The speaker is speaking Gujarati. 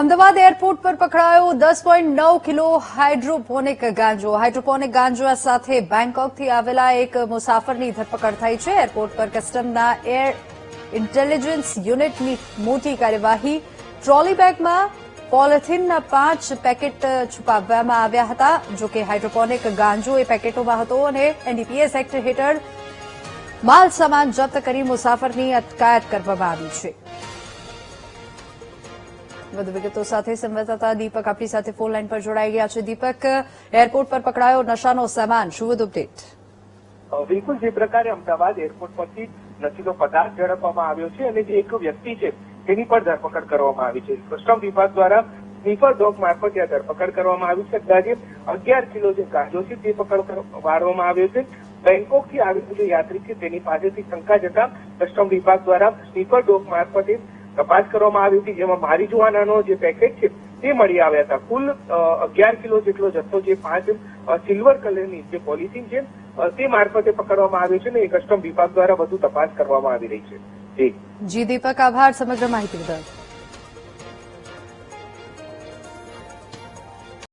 અમદાવાદ એરપોર્ટ પર પકડાયો 10.9 કિલો હાઇડ્રોપોનિક ગાંજો સાથે બેંકોકથી આવેલા એક મુસાફરની ધરપકડ થઈ છે। એરપોર્ટ પર કસ્ટમના એર ઇન્ટેલિજન્સ યુનિટની મોટી કાર્યવાહી। ટ્રોલી બેગમાં પોલિથીનના 5 પેકેટ છુપાવવામાં આવ્યા હતા। જો કે હાઇડ્રોપોનિક ગાંજો એ પેકેટોમાં હતો અને એનડીપીએસ એક્ટ હેઠળ માલ સામાન જપ્ત કરી મુસાફરની અટકાયત કરવામાં આવી છે। વધુ વિગતો સાથે સંવાદદાતા દીપક આપણી સાથે ફોન લાઈન પર જોડાઈ ગયા છે। દીપક, એરપોર્ટ પર પકડાયો નશાનો સામાન, શું વધુ અપડેટ? બિલકુલ, જે પ્રકારે અમદાવાદ એરપોર્ટ પરથી નશીલો પદાર્થ ઝડપવામાં આવ્યો છે અને જે એક વ્યક્તિ છે તેની પર ધરપકડ કરવામાં આવી છે। કસ્ટમ વિભાગ દ્વારા સ્નીફર ડોગ મારફત આ ધરપકડ કરવામાં આવી છે। અંદાજે 11 કિલો જે ગાંજો છે તે પકડવામાં આવ્યો છે। બેંકોકથી આવેલો જે યાત્રી છે તેની પાસેથી શંકા જતા કસ્ટમ વિભાગ દ્વારા સ્નીફર ડોગ મારફતે તપાસ કરવામાં આવી હતી, જેમાં મારીજુઆનાનો જે પેકેટ છે તે મળી આવ્યા હતા। કુલ 11 કિલો જેટલો જથ્થો જે 5 સિલ્વર કલરની જે પોલિથીન છે તે મારફતે પકડવામાં આવ્યો છે ને એ કસ્ટમ વિભાગ દ્વારા વધુ તપાસ કરવામાં આવી રહી છે। જી દીપક, આભાર સમગ્ર માહિતી બદલ।